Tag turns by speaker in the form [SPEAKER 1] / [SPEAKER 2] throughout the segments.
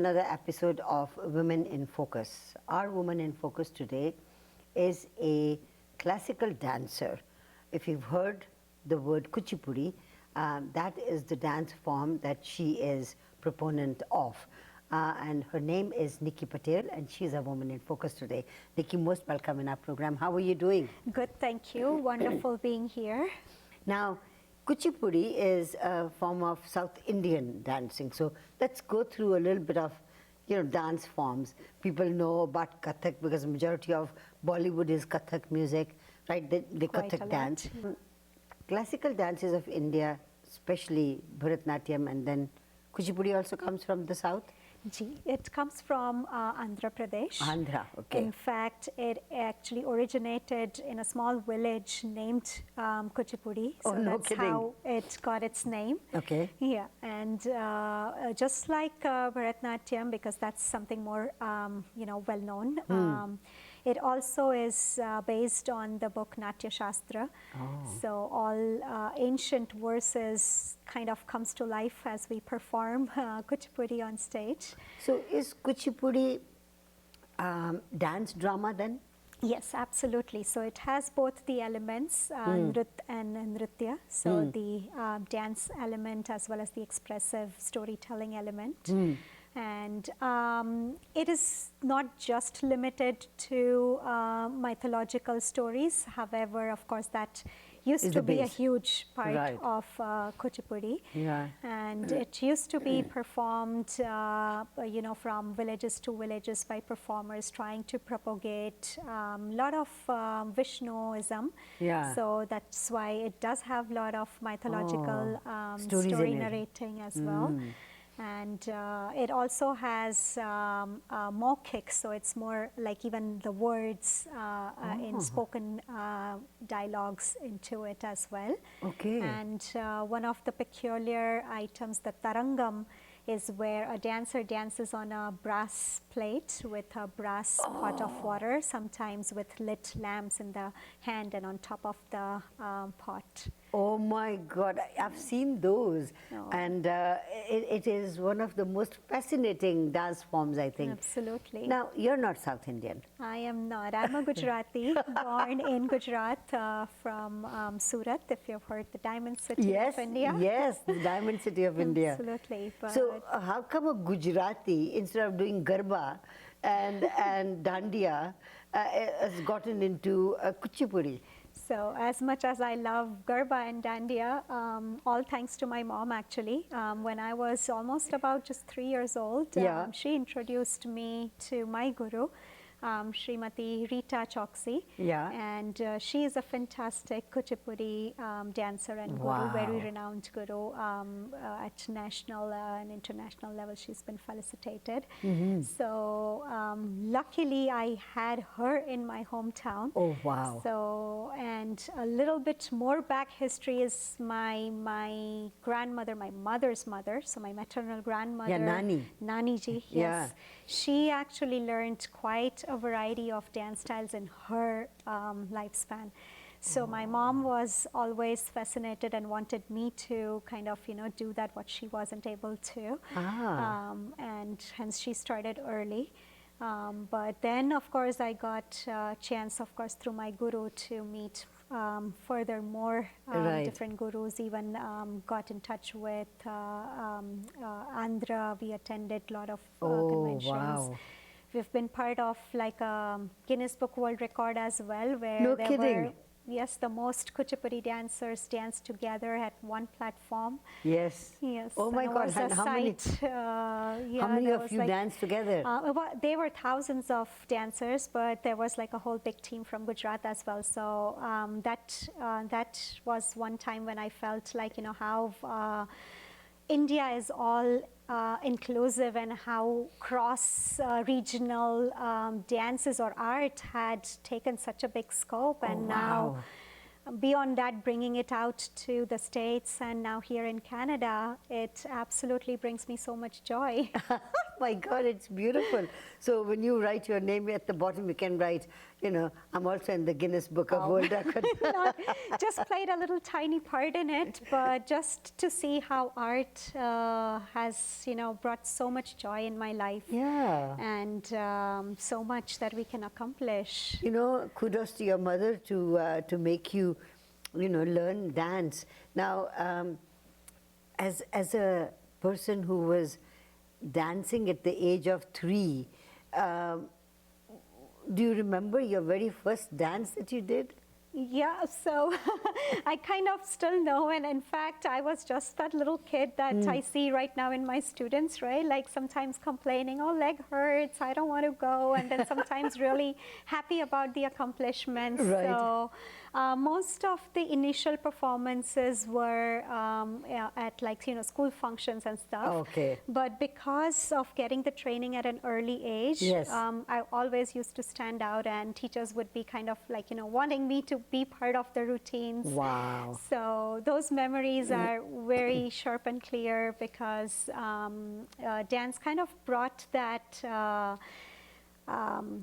[SPEAKER 1] another episode of Women in Focus. Our woman in focus today is a classical dancer. If you've heard the word Kuchipudi, that is the dance form that she is proponent of. And her name is Niki Patel, and she's a woman in focus today. Niki, most welcome in our program. How are you doing?
[SPEAKER 2] Good, thank you. Wonderful being here.
[SPEAKER 1] Now, Kuchipudi is a form of South Indian dancing. So let's go through a little bit of, dance forms. People know about Kathak because the majority of Bollywood is Kathak music, right? The Kathak dance. Classical dances of India, especially Bharatnatyam, and then Kuchipudi also comes from the south?
[SPEAKER 2] It comes from Andhra Pradesh.
[SPEAKER 1] Andhra, okay.
[SPEAKER 2] In fact, it actually originated in a small village named Kuchipudi. So that's how it got its name.
[SPEAKER 1] Okay.
[SPEAKER 2] Yeah, and just like Bharatnatyam, because that's something more, well known. It also is based on the book Natya Shastra.
[SPEAKER 1] Oh.
[SPEAKER 2] So all ancient verses kind of comes to life as we perform Kuchipudi on stage.
[SPEAKER 1] So is Kuchipudi dance drama then?
[SPEAKER 2] Yes, absolutely. So it has both the elements, Nrit and Nritya. So the dance element as well as the expressive storytelling element. And it is not just limited to mythological stories. However, of course, that used to be a huge part of Kuchipudi.
[SPEAKER 1] Yeah.
[SPEAKER 2] And it used to be performed, from villages to villages by performers trying to propagate a lot of Vishnuism.
[SPEAKER 1] Yeah.
[SPEAKER 2] So that's why it does have a lot of mythological story narrating as well. And it also has more kicks, so it's more like even the words in spoken dialogues into it as well.
[SPEAKER 1] Okay.
[SPEAKER 2] And one of the peculiar items, the tarangam, is where a dancer dances on a brass plate with a brass pot of water, sometimes with lit lamps in the hand and on top of the pot.
[SPEAKER 1] Oh my God, I've seen those. And it is one of the most fascinating dance forms, I think.
[SPEAKER 2] Absolutely.
[SPEAKER 1] Now, you're not South Indian.
[SPEAKER 2] I am not. I'm a Gujarati, born in Gujarat from Surat, if you've heard the Diamond City of India.
[SPEAKER 1] Yes, the Diamond City of India.
[SPEAKER 2] Absolutely. But
[SPEAKER 1] so, how come a Gujarati, instead of doing Garba and Dandiya, has gotten into Kuchipudi?
[SPEAKER 2] So as much as I love Garba and Dandiya, all thanks to my mom actually. When I was almost about just 3 years old, she introduced me to my guru, Srimati Rita Choksi.
[SPEAKER 1] Yeah.
[SPEAKER 2] And she is a fantastic Kuchipudi dancer and guru, very renowned guru at national and international level. She's been felicitated. So luckily I had her in my hometown.
[SPEAKER 1] Oh, wow.
[SPEAKER 2] So, and a little bit more back history is my grandmother, my mother's mother, so my maternal grandmother.
[SPEAKER 1] Yeah, Nani.
[SPEAKER 2] Nani ji, yes.
[SPEAKER 1] Yeah.
[SPEAKER 2] She actually learned quite a variety of dance styles in her lifespan. So my mom was always fascinated and wanted me to kind of, do that, what she wasn't able to. And hence she started early. But then, of course, I got a chance, of course, through my guru to meet furthermore different gurus, even got in touch with Andhra. We attended a lot of conventions.
[SPEAKER 1] Wow.
[SPEAKER 2] We've been part of like a Guinness Book World Record as well, where were the most Kuchipudi dancers danced together at one platform.
[SPEAKER 1] Yes.
[SPEAKER 2] Yes.
[SPEAKER 1] Oh my God! And how many of you danced together?
[SPEAKER 2] There were thousands of dancers, but there was like a whole big team from Gujarat as well. So that was one time when I felt like how India is all inclusive and how cross-regional dances or art had taken such a big scope, and now beyond that, bringing it out to the States and now here in Canada, it absolutely brings me so much joy.
[SPEAKER 1] my God, it's beautiful. So when you write your name at the bottom, you can write, you know, I'm also in the Guinness Book of World Records.
[SPEAKER 2] Not, just played a little tiny part in it, but just to see how art has, you know, brought so much joy in my life.
[SPEAKER 1] Yeah.
[SPEAKER 2] And so much that we can accomplish.
[SPEAKER 1] You know, kudos to your mother to make you, you know, learn dance. Now, as a person who was dancing at the age of 3, do you remember your very first dance that you did?
[SPEAKER 2] Yeah, so I kind of still know, and in fact, I was just that little kid that I see right now in my students, right? Like sometimes complaining, oh, leg hurts, I don't want to go, and then sometimes really happy about the accomplishments.
[SPEAKER 1] Right.
[SPEAKER 2] So most of the initial performances were at like, you know, school functions and stuff.
[SPEAKER 1] Okay.
[SPEAKER 2] But because of getting the training at an early age,
[SPEAKER 1] Yes.
[SPEAKER 2] I always used to stand out, and teachers would be kind of like, you know, wanting me to be part of the routines.
[SPEAKER 1] Wow.
[SPEAKER 2] So those memories are very sharp and clear because dance kind of brought that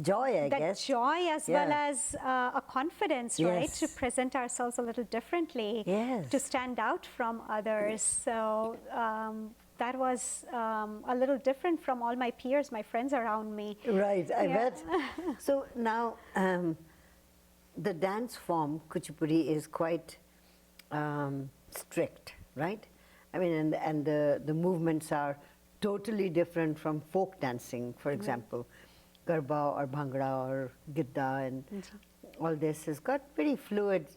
[SPEAKER 1] Joy, I
[SPEAKER 2] that
[SPEAKER 1] guess.
[SPEAKER 2] joy as
[SPEAKER 1] Yeah.
[SPEAKER 2] well as a confidence, right?
[SPEAKER 1] Yes.
[SPEAKER 2] To present ourselves a little differently,
[SPEAKER 1] Yes.
[SPEAKER 2] to stand out from others. So that was a little different from all my peers, my friends around me.
[SPEAKER 1] Right, I
[SPEAKER 2] Yeah.
[SPEAKER 1] bet. So now, the dance form, Kuchipudi, is quite strict, right? I mean, and the movements are totally different from folk dancing, for example. Garba or Bhangra or Gidda and all this has got very fluid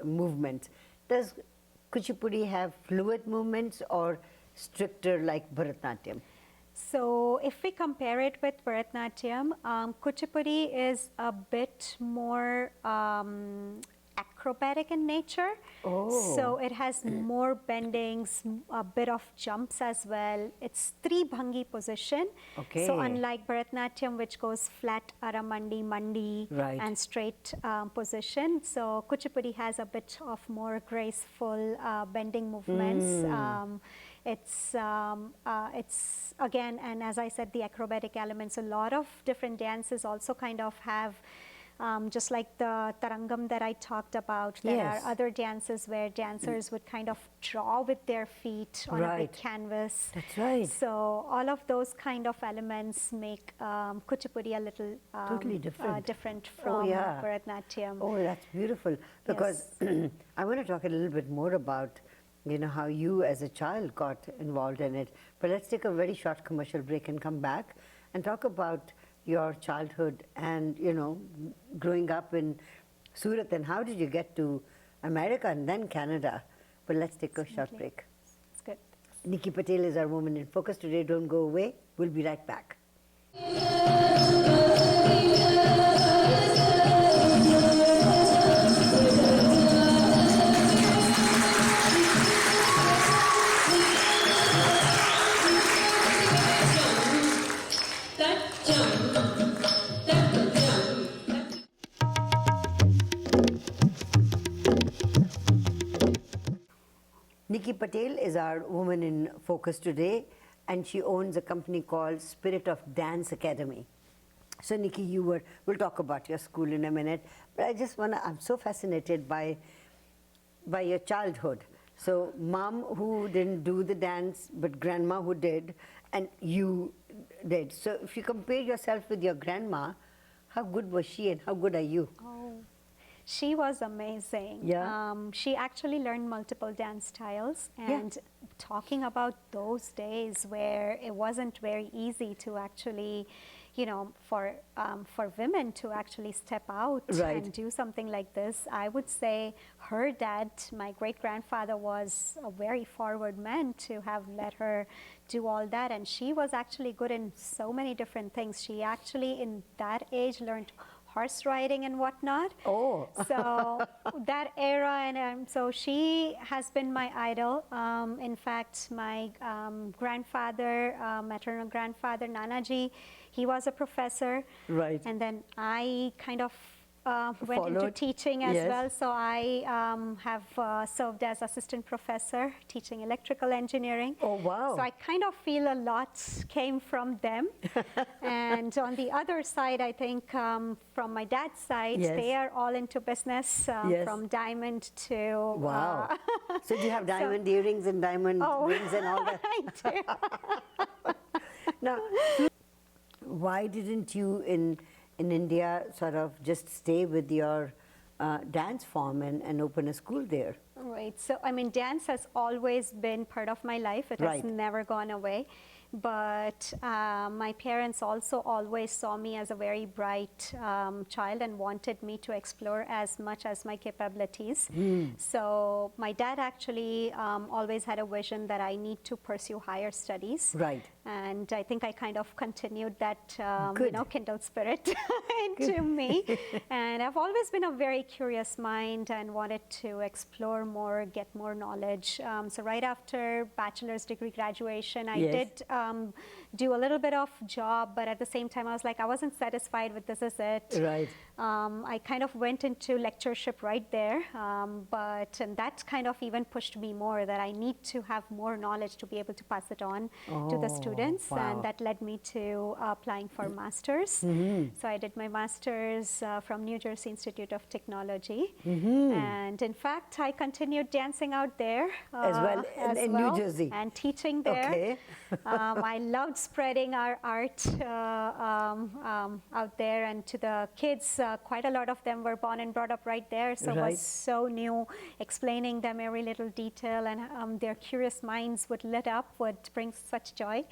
[SPEAKER 1] movements. Does Kuchipudi have fluid movements or stricter like Bharatanatyam?
[SPEAKER 2] So if we compare it with Bharatanatyam, Kuchipudi is a bit more acrobatic in nature.
[SPEAKER 1] Oh.
[SPEAKER 2] So it has more bendings, a bit of jumps as well. It's Tribhangi position.
[SPEAKER 1] Okay.
[SPEAKER 2] So unlike Bharatanatyam, which goes flat, aramandi, mandi,
[SPEAKER 1] Right.
[SPEAKER 2] and straight position, so Kuchipudi has a bit of more graceful bending movements. It's again, and as I said, the acrobatic elements. A lot of different dances also kind of have, just like the tarangam that I talked about, there
[SPEAKER 1] Yes.
[SPEAKER 2] are other dances where dancers would kind of draw with their feet on a big
[SPEAKER 1] Right.
[SPEAKER 2] canvas.
[SPEAKER 1] That's right.
[SPEAKER 2] So all of those kind of elements make Kuchipudi a little
[SPEAKER 1] Totally different.
[SPEAKER 2] different from
[SPEAKER 1] yeah.
[SPEAKER 2] Bharatanatyam.
[SPEAKER 1] Oh, that's beautiful. Because I want to talk a little bit more about, you know, how you as a child got involved in it. But let's take a very short commercial break and come back and talk about your childhood and, you know, growing up in Surat, and how did you get to America and then Canada? But let's take a short break.
[SPEAKER 2] It's good.
[SPEAKER 1] Niki Patel is our woman in focus today. Don't go away. We'll be right back. Niki Patel is our woman in focus today, and she owns a company called Spirit of Dance Academy. So Niki, we'll talk about your school in a minute, but I just I'm so fascinated by your childhood. So mom who didn't do the dance, but grandma who did, and you did. So if you compare yourself with your grandma, how good was she and how good are you?
[SPEAKER 2] Oh, she was amazing.
[SPEAKER 1] Yeah.
[SPEAKER 2] She actually learned multiple dance styles, and talking about those days where it wasn't very easy to actually, you know, for women to actually step out
[SPEAKER 1] Right.
[SPEAKER 2] and do something like this, I would say her dad, my great-grandfather, was a very forward man to have let her do all that, and she was actually good in so many different things. She actually, in that age, learned horse riding and whatnot.
[SPEAKER 1] Oh.
[SPEAKER 2] So that era, and so she has been my idol. In fact, my grandfather, maternal grandfather, Nanaji, he was a professor.
[SPEAKER 1] Right.
[SPEAKER 2] And then I kind of went into
[SPEAKER 1] Followed.
[SPEAKER 2] teaching as
[SPEAKER 1] Yes.
[SPEAKER 2] well. So I have served as assistant professor teaching electrical engineering.
[SPEAKER 1] Oh, wow.
[SPEAKER 2] So I kind of feel a lot came from them. And on the other side, I think from my dad's side,
[SPEAKER 1] Yes.
[SPEAKER 2] they are all into business,
[SPEAKER 1] Yes.
[SPEAKER 2] from diamond to...
[SPEAKER 1] Wow. So do you have diamond earrings and diamond rings and all that?
[SPEAKER 2] I do.
[SPEAKER 1] Now, why didn't you in India sort of just stay with your dance form and open a school there?
[SPEAKER 2] Right. So, I mean, dance has always been part of my life. It
[SPEAKER 1] Right.
[SPEAKER 2] has never gone away. But my parents also always saw me as a very bright child and wanted me to explore as much as my capabilities. So my dad actually always had a vision that I need to pursue higher studies.
[SPEAKER 1] Right.
[SPEAKER 2] And I think I kind of continued that,
[SPEAKER 1] Good.
[SPEAKER 2] kindled spirit into me. And I've always been a very curious mind and wanted to explore more, get more knowledge. So right after bachelor's degree graduation, I
[SPEAKER 1] Yes.
[SPEAKER 2] did do a little bit of job, but at the same time, I was like, I wasn't satisfied with this is it.
[SPEAKER 1] Right.
[SPEAKER 2] I kind of went into lectureship right there, and that kind of even pushed me more that I need to have more knowledge to be able to pass it on to the students,
[SPEAKER 1] wow.
[SPEAKER 2] and that led me to applying for masters. So I did my masters from New Jersey Institute of Technology, and in fact, I continued dancing out there
[SPEAKER 1] As well, in New Jersey.
[SPEAKER 2] and teaching there.
[SPEAKER 1] Okay.
[SPEAKER 2] I loved spreading our art out there and to the kids. Quite a lot of them were born and brought up right there, so it
[SPEAKER 1] Right.
[SPEAKER 2] was so new. Explaining them every little detail, and their curious minds would lit up, would bring such joy.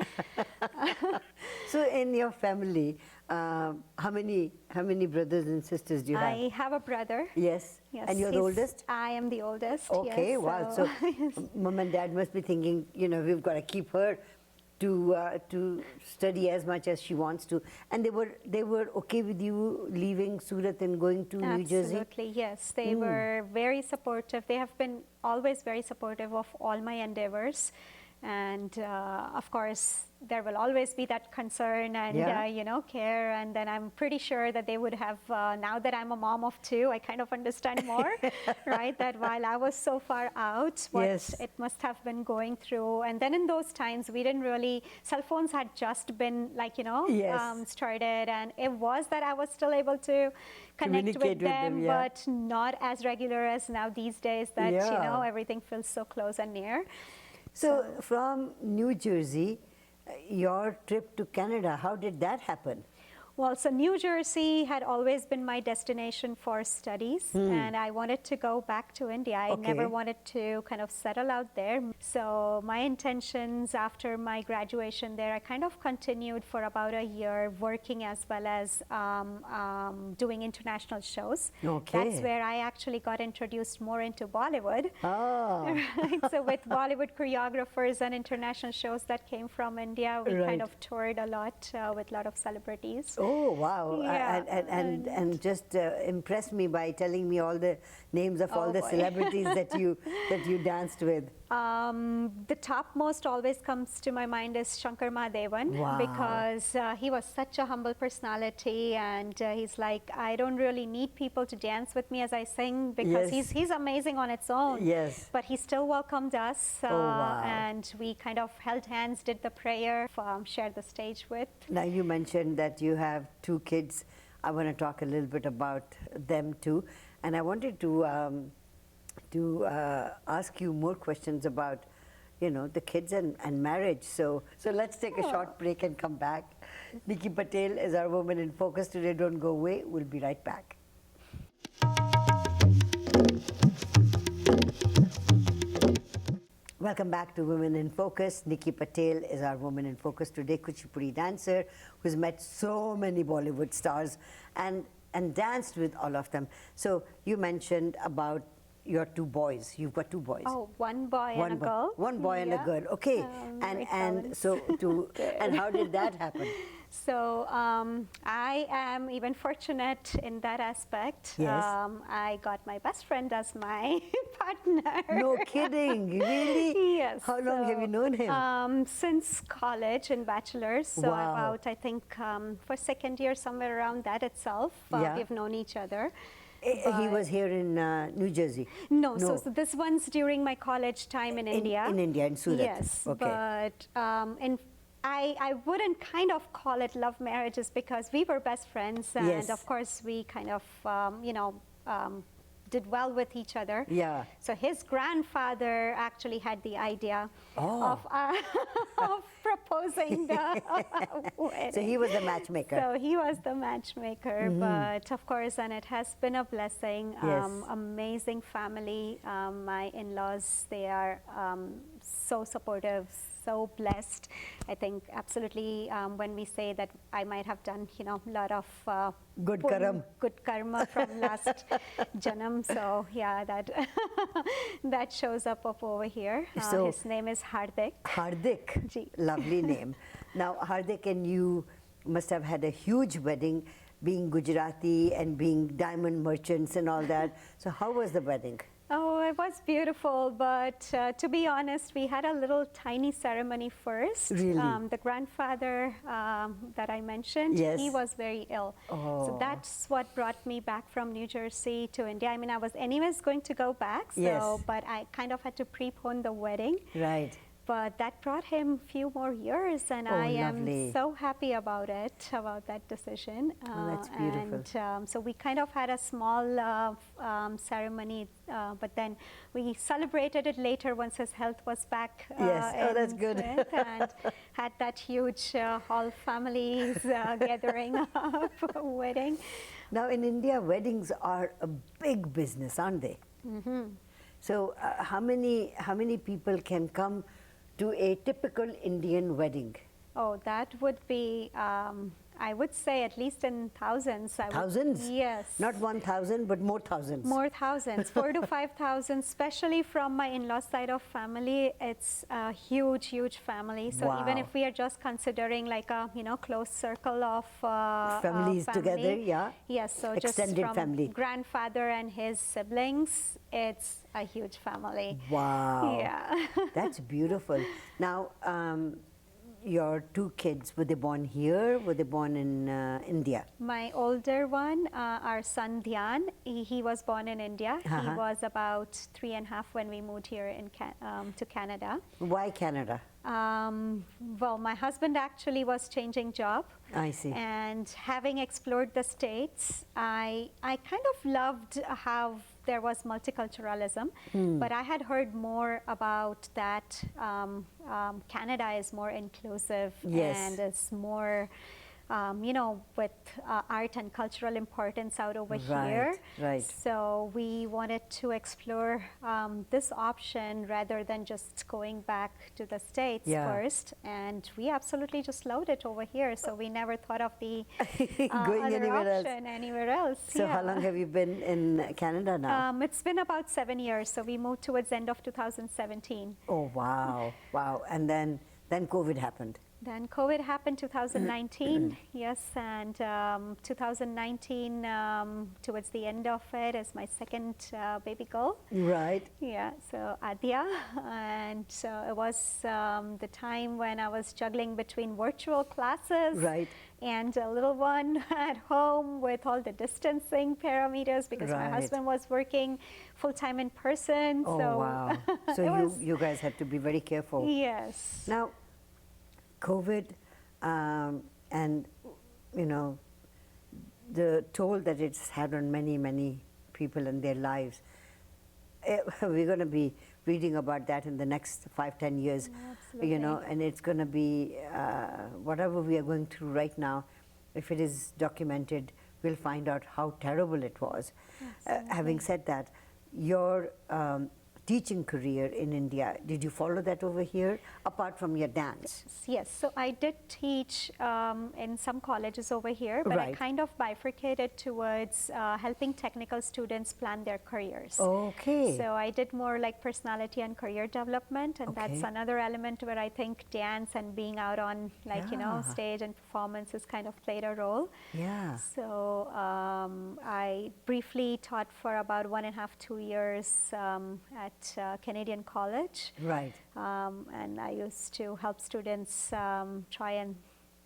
[SPEAKER 1] So in your family, how many brothers and sisters do you have?
[SPEAKER 2] I have a brother.
[SPEAKER 1] Yes.
[SPEAKER 2] Yes,
[SPEAKER 1] And you're the
[SPEAKER 2] he's-
[SPEAKER 1] oldest?
[SPEAKER 2] I am the oldest.
[SPEAKER 1] Okay,
[SPEAKER 2] yes,
[SPEAKER 1] wow. So mom and dad must be thinking, we've got to keep her to study as much as she wants to. And they were okay with you leaving Surat and going to New Jersey?
[SPEAKER 2] Absolutely, yes. They were very supportive. They have been always very supportive of all my endeavors. And of course, there will always be that concern and
[SPEAKER 1] Yeah.
[SPEAKER 2] care. And then I'm pretty sure that they would have. Now that I'm a mom of two, I kind of understand more, right? That while I was so far out, what
[SPEAKER 1] Yes.
[SPEAKER 2] it must have been going through. And then in those times, we didn't really. Cell phones had just been
[SPEAKER 1] Yes.
[SPEAKER 2] started, and it was that I was still able to connect
[SPEAKER 1] Communicate
[SPEAKER 2] with
[SPEAKER 1] with them,
[SPEAKER 2] them,
[SPEAKER 1] yeah.
[SPEAKER 2] but not as regular as now these days. That
[SPEAKER 1] Yeah.
[SPEAKER 2] everything feels so close and near.
[SPEAKER 1] So from New Jersey, your trip to Canada, how did that happen?
[SPEAKER 2] Well, so New Jersey had always been my destination for studies, and I wanted to go back to India. I never
[SPEAKER 1] Okay.
[SPEAKER 2] wanted to kind of settle out there. So my intentions after my graduation there, I kind of continued for about a year working as well as doing international shows.
[SPEAKER 1] Okay.
[SPEAKER 2] That's where I actually got introduced more into Bollywood.
[SPEAKER 1] Oh,
[SPEAKER 2] Right. So with Bollywood choreographers and international shows that came from India, we
[SPEAKER 1] Right.
[SPEAKER 2] kind of toured a lot with a lot of celebrities.
[SPEAKER 1] oh wow.
[SPEAKER 2] Yeah,
[SPEAKER 1] And just impress me by telling me all the names of all
[SPEAKER 2] Oh,
[SPEAKER 1] the
[SPEAKER 2] boy.
[SPEAKER 1] celebrities that you danced with.
[SPEAKER 2] The topmost always comes to my mind is Shankar Mahadevan,
[SPEAKER 1] Wow.
[SPEAKER 2] because he was such a humble personality, and he's like, I don't really need people to dance with me as I sing, because
[SPEAKER 1] Yes.
[SPEAKER 2] he's amazing on its own.
[SPEAKER 1] Yes.
[SPEAKER 2] But he still welcomed us,
[SPEAKER 1] wow.
[SPEAKER 2] and we kind of held hands, did the prayer, shared the stage with.
[SPEAKER 1] Now you mentioned that you have two kids. I want to talk a little bit about them too, and I wanted to ask you more questions about, the kids and marriage. So let's take a short break and come back. Niki Patel is our woman in focus today. Don't go away. We'll be right back. Welcome back to Women in Focus. Niki Patel is our woman in focus today, Kuchipudi dancer who's met so many Bollywood stars and danced with all of them. So you mentioned about your two boys. You've got two boys.
[SPEAKER 2] Oh, one boy and a girl.
[SPEAKER 1] One boy and a
[SPEAKER 2] Yeah.
[SPEAKER 1] girl. Okay.
[SPEAKER 2] Very
[SPEAKER 1] And so and how did that happen?
[SPEAKER 2] So I am even fortunate in that aspect.
[SPEAKER 1] Yes.
[SPEAKER 2] I got my best friend as my partner.
[SPEAKER 1] No kidding, really?
[SPEAKER 2] Yes.
[SPEAKER 1] How long have you known him?
[SPEAKER 2] Since college in bachelor's. So
[SPEAKER 1] Wow.
[SPEAKER 2] about, I think, for second year, somewhere around that itself,
[SPEAKER 1] Yeah.
[SPEAKER 2] we've known each other.
[SPEAKER 1] He was here in New Jersey.
[SPEAKER 2] No, so this one's during my college time in India.
[SPEAKER 1] In India, in Surat.
[SPEAKER 2] Yes,
[SPEAKER 1] Okay.
[SPEAKER 2] but I wouldn't kind of call it love marriages because we were best friends, and
[SPEAKER 1] Yes.
[SPEAKER 2] of course we kind of, did well with each other.
[SPEAKER 1] Yeah.
[SPEAKER 2] So his grandfather actually had the idea
[SPEAKER 1] Oh.
[SPEAKER 2] of proposing the wedding.
[SPEAKER 1] So he was the matchmaker.
[SPEAKER 2] So he was the matchmaker, but of course, and it has been a blessing.
[SPEAKER 1] Yes.
[SPEAKER 2] Amazing family. My in-laws, they are so supportive, so blessed. I think absolutely when we say that I might have done, a lot of
[SPEAKER 1] Good
[SPEAKER 2] good karma from last janam. So yeah, that that shows up over here.
[SPEAKER 1] So-
[SPEAKER 2] His name is Hardik.
[SPEAKER 1] Hardik,
[SPEAKER 2] Ji.
[SPEAKER 1] lovely name. Now, Hardik and you must have had a huge wedding, being Gujarati and being diamond merchants and all that. So how was the wedding?
[SPEAKER 2] Oh, it was beautiful, but to be honest, we had a little tiny ceremony first.
[SPEAKER 1] Really?
[SPEAKER 2] The grandfather that I mentioned,
[SPEAKER 1] Yes.
[SPEAKER 2] he was very ill.
[SPEAKER 1] Oh.
[SPEAKER 2] So that's what brought me back from New Jersey to India. I mean, I was anyways going to go back, so,
[SPEAKER 1] Yes.
[SPEAKER 2] but I kind of had to prepone the wedding.
[SPEAKER 1] Right.
[SPEAKER 2] But that brought him a few more years, and
[SPEAKER 1] Oh,
[SPEAKER 2] I
[SPEAKER 1] lovely.
[SPEAKER 2] am so happy about it, about that decision.
[SPEAKER 1] Oh, that's beautiful.
[SPEAKER 2] And so we kind of had a small ceremony, but then we celebrated it later once his health was back.
[SPEAKER 1] Yes. Oh,
[SPEAKER 2] in
[SPEAKER 1] that's good.
[SPEAKER 2] strength, and had that huge all families gathering up wedding.
[SPEAKER 1] Now, in India, weddings are a big business, aren't they?
[SPEAKER 2] Mm-hmm.
[SPEAKER 1] So how many people can come to a typical Indian wedding?
[SPEAKER 2] Oh, that would be, I would say at least in thousands.
[SPEAKER 1] Thousands?
[SPEAKER 2] Yes.
[SPEAKER 1] Not 1,000, but more thousands.
[SPEAKER 2] More thousands, 4,000 to 5,000, especially from my in-law side of family. It's a huge, huge family. So even
[SPEAKER 1] Wow.
[SPEAKER 2] if we are just considering like a close circle of
[SPEAKER 1] Families
[SPEAKER 2] family,
[SPEAKER 1] together, yeah.
[SPEAKER 2] Yes, so
[SPEAKER 1] Extended
[SPEAKER 2] just from
[SPEAKER 1] family.
[SPEAKER 2] grandfather and his siblings, it's a huge family.
[SPEAKER 1] Wow.
[SPEAKER 2] Yeah.
[SPEAKER 1] That's beautiful. Now, your two kids, were they born here? Were they born in India?
[SPEAKER 2] My older one, our son Dhyan, he was born in India. He
[SPEAKER 1] Uh-huh.
[SPEAKER 2] was about 3.5 when we moved here to Canada.
[SPEAKER 1] Why Canada?
[SPEAKER 2] Well, my husband actually was changing job.
[SPEAKER 1] I see.
[SPEAKER 2] And having explored the States, I kind of loved how there was multiculturalism, but I had heard more about that Canada is more inclusive
[SPEAKER 1] Yes.
[SPEAKER 2] and is more, with art and cultural importance out over here.
[SPEAKER 1] Right.
[SPEAKER 2] So we wanted to explore this option rather than just going back to the States
[SPEAKER 1] Yeah.
[SPEAKER 2] first. And we absolutely just loved it over here. So we never thought of the
[SPEAKER 1] Going
[SPEAKER 2] other
[SPEAKER 1] anywhere else.
[SPEAKER 2] option anywhere else.
[SPEAKER 1] So how long have you been in Canada now?
[SPEAKER 2] It's been about 7 years. So we moved towards the end of 2017.
[SPEAKER 1] Oh, wow. Wow. And then COVID happened.
[SPEAKER 2] Then COVID happened 2019, yes, and 2019, towards the end of it, is my second baby girl.
[SPEAKER 1] Right.
[SPEAKER 2] Yeah, so Adya, and so it was the time when I was juggling between virtual classes
[SPEAKER 1] Right.
[SPEAKER 2] and a little one at home with all the distancing parameters because my
[SPEAKER 1] Right.
[SPEAKER 2] husband was working full-time in person.
[SPEAKER 1] Oh,
[SPEAKER 2] so
[SPEAKER 1] wow. So
[SPEAKER 2] it was-
[SPEAKER 1] you guys had to be very careful.
[SPEAKER 2] Yes.
[SPEAKER 1] Now, COVID and, the toll that it's had on many, many people in their lives, we're going to be reading about that in the next 5-10 years,
[SPEAKER 2] Absolutely.
[SPEAKER 1] and it's going to be whatever we are going through right now, if it is documented, we'll find out how terrible it was. Having said that, your teaching career in India. Did you follow that over here, apart from your dance?
[SPEAKER 2] Yes, so I did teach in some colleges over here, but I
[SPEAKER 1] Right.
[SPEAKER 2] kind of bifurcated towards helping technical students plan their careers.
[SPEAKER 1] Okay.
[SPEAKER 2] So I did more like personality and career development, and that's
[SPEAKER 1] Okay.
[SPEAKER 2] another element where I think dance and being out on
[SPEAKER 1] Yeah.
[SPEAKER 2] stage and performance has kind of played a role.
[SPEAKER 1] Yeah.
[SPEAKER 2] So I briefly taught for about 1.5, 2 years at Canadian College.
[SPEAKER 1] Right.
[SPEAKER 2] And I used to help students try and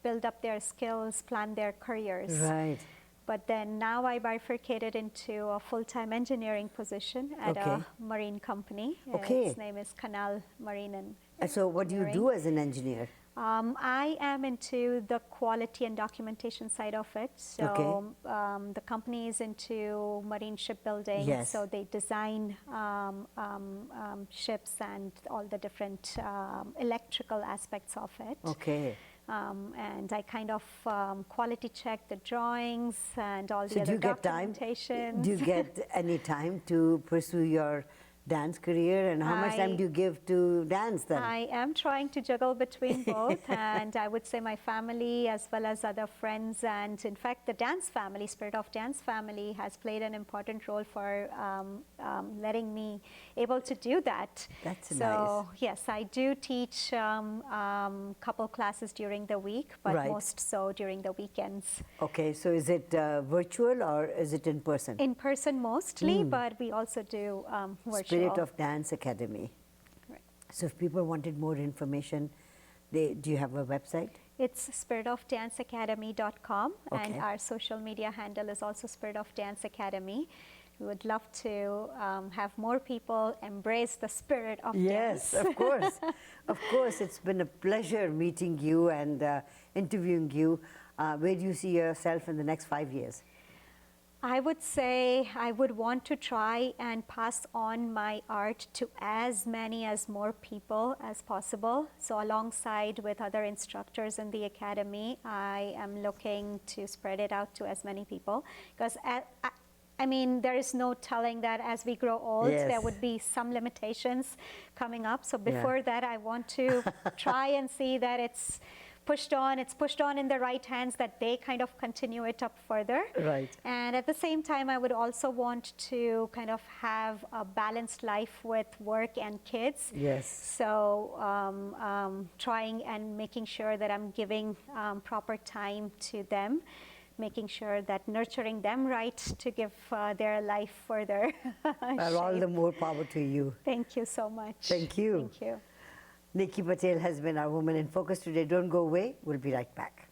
[SPEAKER 2] build up their skills, plan their careers.
[SPEAKER 1] Right.
[SPEAKER 2] But then now I bifurcated into a full-time engineering position at
[SPEAKER 1] Okay.
[SPEAKER 2] a marine company.
[SPEAKER 1] Okay.
[SPEAKER 2] Its name is Canal Marine
[SPEAKER 1] And so what do you do as an engineer?
[SPEAKER 2] I am into the quality and documentation side of it. So the company is into marine shipbuilding.
[SPEAKER 1] Yes.
[SPEAKER 2] So they design ships and all the different electrical aspects of it.
[SPEAKER 1] Okay.
[SPEAKER 2] And I kind of quality check the drawings and all the
[SPEAKER 1] So do
[SPEAKER 2] other
[SPEAKER 1] you get time?
[SPEAKER 2] documentation.
[SPEAKER 1] Do you get any time to pursue your dance career, and how much time do you give to dance then?
[SPEAKER 2] I am trying to juggle between both, and I would say my family as well as other friends, and in fact the dance family, Spirit of Dance family, has played an important role for letting me able to do that.
[SPEAKER 1] That's
[SPEAKER 2] so
[SPEAKER 1] nice.
[SPEAKER 2] yes, I do teach couple classes during the week, but
[SPEAKER 1] Right.
[SPEAKER 2] most so during the weekends.
[SPEAKER 1] Okay, so is it virtual or is it in person?
[SPEAKER 2] In person mostly, but we also do virtual.
[SPEAKER 1] Spirit of Dance Academy.
[SPEAKER 2] Right.
[SPEAKER 1] So if people wanted more information, do you have a website?
[SPEAKER 2] It's spiritofdanceacademy.com,
[SPEAKER 1] Okay.
[SPEAKER 2] and our social media handle is also Spirit of Dance Academy. We would love to have more people embrace the spirit of
[SPEAKER 1] Yes,
[SPEAKER 2] dance.
[SPEAKER 1] of course. Of course, it's been a pleasure meeting you and interviewing you. Where do you see yourself in the next 5 years?
[SPEAKER 2] I would say I would want to try and pass on my art to as many as more people as possible. So alongside with other instructors in the academy, I am looking to spread it out to as many people, because I mean, there is no telling that as we grow old,
[SPEAKER 1] Yes.
[SPEAKER 2] there would be some limitations coming up. So before that, I want to try and see that it's pushed on in the right hands, that they kind of continue it up further.
[SPEAKER 1] Right.
[SPEAKER 2] And at the same time, I would also want to kind of have a balanced life with work and kids.
[SPEAKER 1] Yes.
[SPEAKER 2] So trying and making sure that I'm giving proper time to them, making sure that nurturing them right to give their life further.
[SPEAKER 1] Well, all the more power to you.
[SPEAKER 2] Thank you so much.
[SPEAKER 1] Thank you.
[SPEAKER 2] Thank you.
[SPEAKER 1] Niki Patel has been our Woman in Focus today. Don't go away. We'll be right back.